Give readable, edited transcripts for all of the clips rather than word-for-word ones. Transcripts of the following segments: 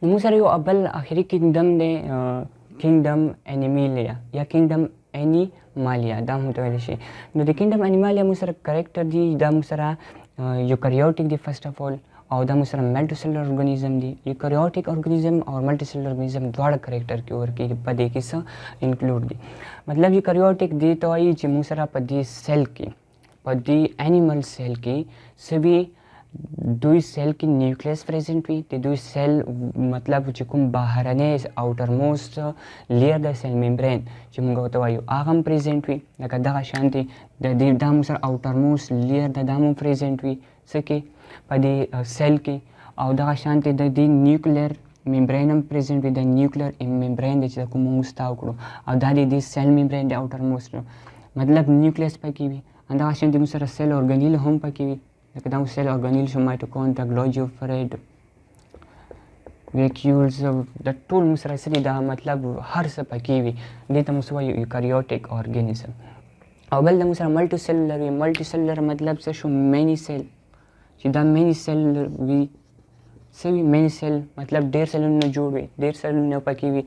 نو موږ سره یو بل آخري کینګډم دی، کینګډم انیمیلیا یا کینګډم انیمالیا دا هم ورته ویلی شي. نو د کینګډم انیمالیا موږ سره کرکټر دی، دا موږ سره یوکریوټیک دی فرسټ اف اول، او دا موږ سره ملټي سیلولر ارګانیزم دی. یوکریوټیک ارګانیزم او ملټي سیلولر ارګانیزم دواړه کرکټر کې ورکېږي، په دې کې څه انکلوډ دي. مطلب یوکریوټیک دې ته وایي چې موږ سره په دې سیل کې، په دې انیمل سیل کې څه وي، دوی سیل کې نیوکلیس پریزنټ وي. د دوی سیل مطلب چې کوم بهرنی اوټر موسټ لیر د سیل ممبرین چې موږ ورته وایو هغه هم پریزنټ وي. لکه دغه شانتې د دې دا موږ سره اوټر موسټ لیر د دا هم پریزنټ وي څه کې په دې سیل کې، او دغه شانتې د دې نیوکلیر ممبرین هم پریزنټ وي. د نیوکلیر ممبرین دی چې کوم موږ ستا وکړو، او دا د دې سیل ممبرین د اوټر موسټ مطلب نیوکلیس پکې وي. دغه شانتې موږ سره سیل ارګانیل هم پکې وي، لکه دا سیل ارګانیل شو، مایټوکونډریا، ګلوجیوفریډ، ویکیولز، د ټول موږ سره څه دي دا مطلب هر څه پکې وي. دې ته موږ وایو یوکریوټیک ارګانیزم. او بل د موږ سره ملټي سیلولر وي. ملټي سیلولر مطلب څه شو، مینی سیل، چې دا مینی سیل وي. څه وي مینی سیل مطلب ډېر سیلونه جوړ وي، ډېر سیلونه پکې وي.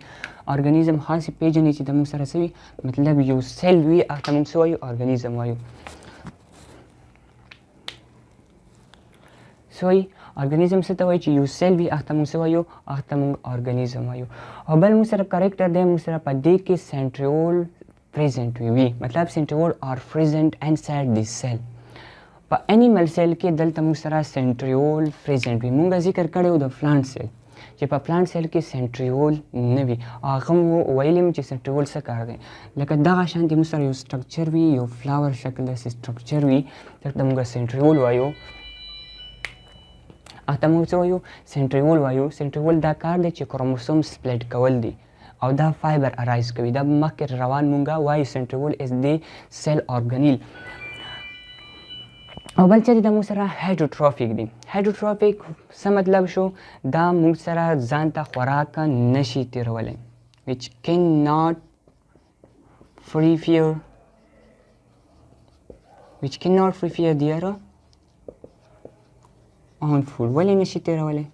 ارګانیزم خاصې پیژنې چې د موږ سره څه وي، مطلب یو سیل وي هغه ته موږ څه وایو، ارګانیزم وایو. سوی ارګانیزم څه ته وایي چې یو سیل وي هغه ته موږ څه وایو، هغه ته موږ ارګانیزم وایو. او بل موږ سره کرکټر دی، موږ سره په دې کې سنټریول پریزنټ وي، مطلب سنټریول آر پریزنټ انساید دی سیل. په انیمل سیل کې دلته موږ سره سنټریول پریزنټ وي. موږ ذکر کړی و د پلانټ سیل چې په پلانټ سیل کې سنټریول نه وي، هغه مو ویلي چې سنټریول څه کار دی. لکه دغه شانتې موږ سره یو سټرکچر وي، یو فلاور شکل داسې سټرکچر وي، دلته موږ سنټریول وایو. اته موږ څه وایو، سنټریول وایو. سنټریول دا کار دی چې کروموسوم سپلیټ کول دی، او دا فایبر ارایز کوي. دا مخکې روان مونږه وایو سنټریول از دی سیل ارګانیل. او بل چې دا موږ سره هایډروټروفیک دی. هایډروټروفیک څه مطلب شو، دا موږ سره ځان ته خوراک نشي تیرولی، which cannot prepare their own food. ولې نشي تیرولی؟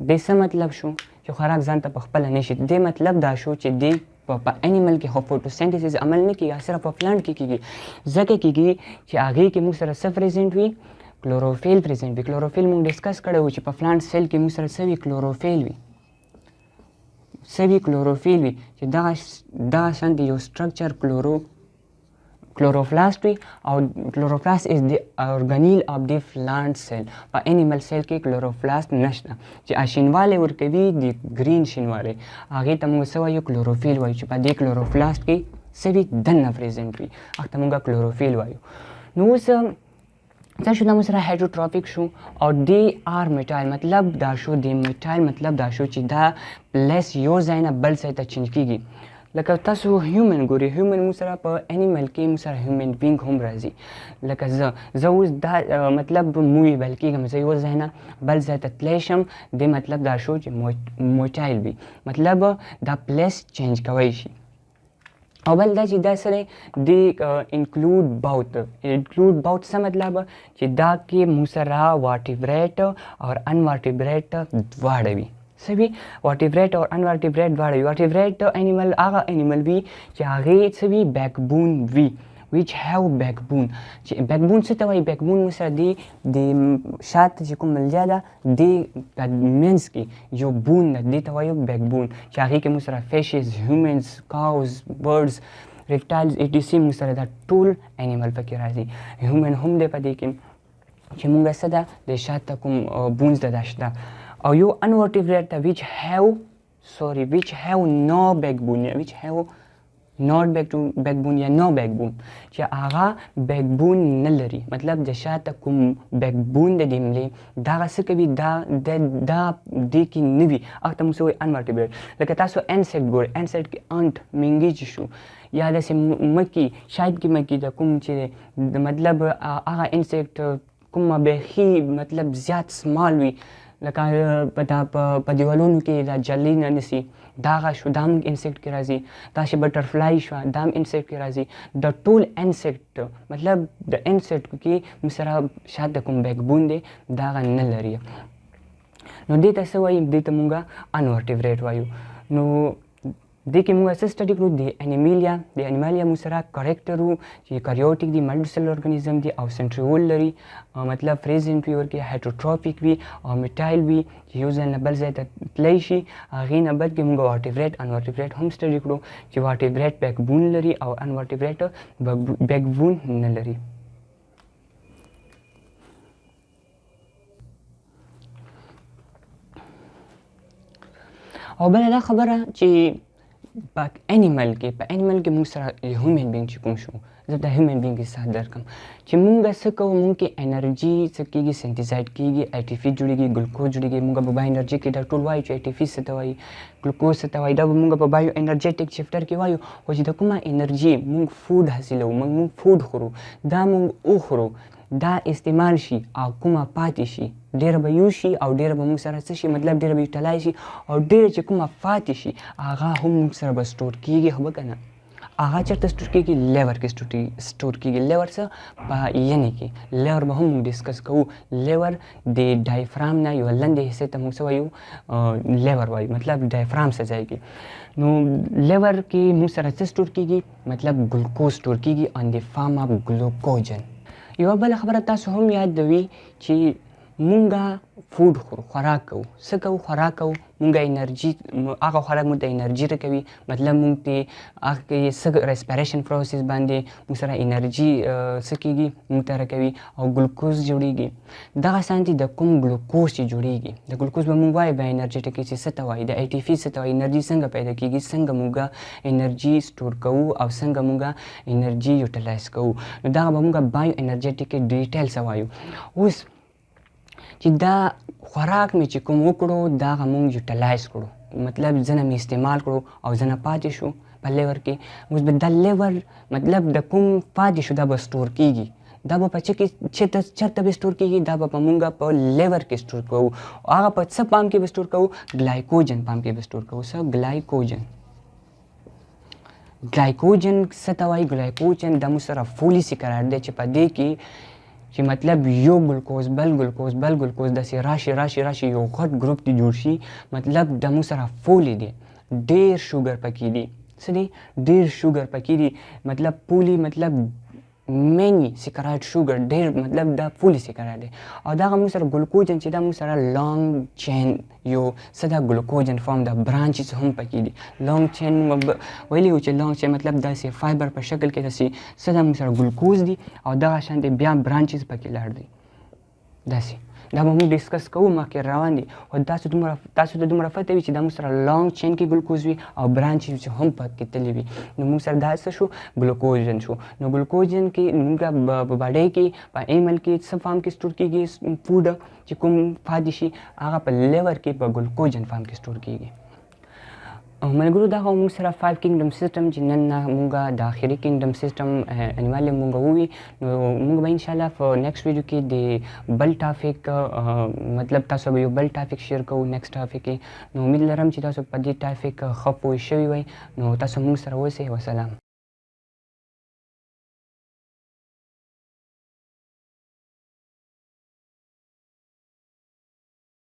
دې څه مطلب شو چې خوراک ځان ته په خپله نشي. دې مطلب دا شو چې دې په انیمل کې خو فوټوسنتیسس عمل نه کېږي، صرف په پلانټ کې کېږي. ځکه کېږي چې هغې کې موږ سره څه پریزنټ وي، کلوروفیل پریزنټ وي. کلوروفیل موږ ډسکس کړی و چې په پلانټ سیل کې موږ سره څه وي، کلوروفیل وي. څه وي، کلوروفیل وي، چې دغه شانتې یو سټرکچر کلوروپلاست وي. او کلوروپلاست از د ارګانیل اف د پلانټ سیل. په انیمل سیل کې کلوروپلاست نشته چې شینوالی ورکوي، د ګرین شینوالی، هغې ته موږ څه وایو، کلوروفیل وایو. چې په دې کلوروپلاست کې څه وي، دننه پریزنټ وي، هغه ته موږ کلوروفیل وایو. نو اوس څه شو، دا موږ سره هایډروټروفیک شو. او دی آر میټایل مطلب دا شو، دی میټایل مطلب دا شو چې دا پلس یو ځای نه بل ځای ته چینج کېږي. لکه تاسو هیومن ګورئ، هیومن موږ سره په انیمل کې موږ سره هیومن بینګ هم راځي. لکه زه اوس دا مطلب موی بل کېږم، زه یو ځای نه بل ځای ته تللی شم، دې مطلب دا شو چې موټایل وي، مطلب دا پلیس چینج کوی شي. او بل دا چې دا سره د انکلوډ باوت. انکلوډ باوت څه مطلب چې دا کې موږ سره وارټیبریټ او ان وارټیبریټ دواړه وي. څه وي، وارټیبریټ او ان وارټیبریټ دواړه وي. وارټیبریټ انیمل هغه انیمل وي چې هغې څه وي، بیک بون وي، which have backbone. چې backbone څه ته وایي، backbone موږ سره د شاته چې کوم ملجا ده د منځ کې یو بون ده، دې ته وایو backbone. چې هغې کې موږ سره فیشز، هیومنز، کاوز، برډز، ریپټایلز etc موږ سره دا ټول انیمل پکې راځي. هیومن هم دی په دې کې چې موږ څه ده د شاته کوم بونز ده دا شته. او یو انورټیبریټ ده which have no backbone یا which have not backbone یا no backbone، چې هغه backbone نه لري. مطلب د شاته کوم backbone د دې ملي دغه څه کوي، دا دې کې نه وي، هغه ته موږ څه وایي انورټیبریټ. لکه تاسو انسیکټ ګورئ، انسیکټ کې انټ منګي چې شو، یا داسې مکي، شاید کې مکي د کوم چې مطلب هغه انسیکټ کومه بیخي مطلب زیات سمال وي، لکه په دیوالونو کې دا جلی نه نیسي، دا هغه شو، دا هم انسیکټ کې راځي. داسې بټرفلای شوه، دا هم انسیکټ کې راځي. د ټول انسیکټ مطلب د انسیکټ کې موږ سره شاید د کوم بیکبون دی دا هغه نه لري. نو دې ته څه وایي؟ دې ته مونږه انورټیبریټ وایو. نو دې کې موږ څه سټډي کړو؟ د انیمالیا موږ سره کریکټر وو چې کاریوټیک دي، ملټي سیل ارګانیزم دي او سنټریول لري، مطلب پریزنټ وي ورکې، هایډروټروپیک وي او میټایل وي چې یو ځای نه بل ځای ته تللی شي. هغې نه بعد کې موږ ورټیبریټ انورټیبریټ هم سټډي کړو چې ورټیبریټ بیک بون لري او انورټیبریټ بیک بون نه لري. او بله دا خبره چې په انیمل کې موږ سره هیومن بینګ چې کوم شو، زه د هیومن بینګ کیسه درکړم چې موږ څه کوو. موږ کې انرژي څه کېږي؟ سنتیسایډ کېږي، اے ټي پي جوړېږي، ګلوکوز جوړېږي. موږ په بایو انرژي کې دا ټول وایو چې اے ټي پي څه ته وایي، ګلوکوز څه ته وایي. دا به موږ په بایو انرژیټک چپټر کې وایو. خو چې د کومه انرژي موږ فود حاصلوو، موږ فود خورو، دا موږ وخورو، دا استعمال شي او کومه پاتې شي، ډېره به یوز شي او ډېره به موږ سره څه شي، مطلب ډېره به یوټیلایز شي او ډېره چې کومه پاتې شي هغه هم موږ سره به سټور کېږي. خو به که نه هغه چېرته سټور کېږي؟ لیور کې سټور کېږي. لیور څه؟ په ینې کې. لیور به هم موږ ډسکس کوو. لیور د ډایفرام نه یوه لنډې حصې ته موږ څه وایو؟ لیور وایو، مطلب ډایفرام څه ځای کې. نو لیور کې موږ سره څه سټور کېږي؟ مطلب ګلوکوز سټور کېږي ان د فارم اف ګلوکوجن. یوه بله خبره تاسو هم یادوي چې مونږه فود خورو، خوراک کوو. څه کوو؟ خوراک کوو. مونږه انرژي، هغه خوراک مونږ ته انرژي راکوي، مطلب مونږ ته هغه کې څه ریسپیریشن پروسس باندې مونږ سره انرژي څه کېږي؟ مونږ ته راکوي او ګلوکوز جوړېږي. دغه شانتې د کوم ګلوکوز چې جوړېږي، د ګلوکوز به مونږ وایو بیا انرژیټک چې څه ته وایي، د اے ټي پي څه ته وایي، انرژي څنګه پیدا کېږي، څنګه مونږه انرژي سټور کوو او څنګه مونږه انرژي یوټیلایز کوو. نو دغه به مونږه بایو انرژیټک کې ډیټیل څه وایو. اوس چې دا خوراک مې چې کوم وکړو دا هغه مونږ یوټیلایز کړو، مطلب ځنه مې استعمال کړو او ځنه پاتې شو په لیور کې. اوس به دا لیور مطلب د کوم پاتې شو دا به سټور کېږي. دا به په چېرته به سټور کېږي؟ دا به په مونږه په لیور کې سټور کوو. هغه په څه پام کې به سټور کوو؟ ګلایکوجن پام کې به سټور کوو. څه؟ ګلایکوجن. ګلایکوجن څه ته وایي؟ ګلایکوجن دا موږ سره فولي سي قرار دی چې په دې کې چې مطلب یو ګلوکوز بل ګلوکوز داسې راشي یو غټ ګروپ دی جوړ شي، مطلب د موږ سره فولي دی، ډېر شوګر پکې دی. څه دی؟ ډېر شوګر پکې دی. مطلب پولي مطلب many saccharide sugar، ډېر مطلب دا فولي سیکرایډ دی. او دغه موږ سره ګلوکوجن چې دا موږ سره لانګ چین یو څه دا ګلوکوجن فارم دا برانچز هم پکې دي. لانګ چین ویلي وو چې لانګ چین مطلب داسې فایبر په شکل کې داسې څه دا موږ سره ګلوکوز دي او دغه شانتې بیا برانچز پکې لاړ دي داسې. دا به موږ ډسکس کوو، مخکې روان دي. خو تاسو ته دومره پته وي چې دا موږ سره لانګ چین کې ګلوکوز وي او برانچز چې هم پکې تللی وي. نو موږ سره دا څه شو؟ ګلوکوجن شو. نو ګلوکوجن کې موږ په باډۍ کې په ایمل کې څه فارم کې سټور کېږي؟ فود چې کوم پاتې شي هغه په لیور کې په ګلوکوجن فارم کې سټور کېږي. ملګرو دا خو موږ سره 5 کینګډم سیسټم چې نن نه موږ د آخري کینګډم سیسټم انیمالیا موږ ووي. نو موږ به انشاءالله په نیکسټ ویډیو کې د بل ټاپک مطلب تاسو به یو بل ټاپک شیر کوو نیکسټ ټاپک کې. نو امید لرم چې تاسو په دې ټاپک ښه پوه شوي وئ. نو تاسو موږ سره اوسئ. وسلام.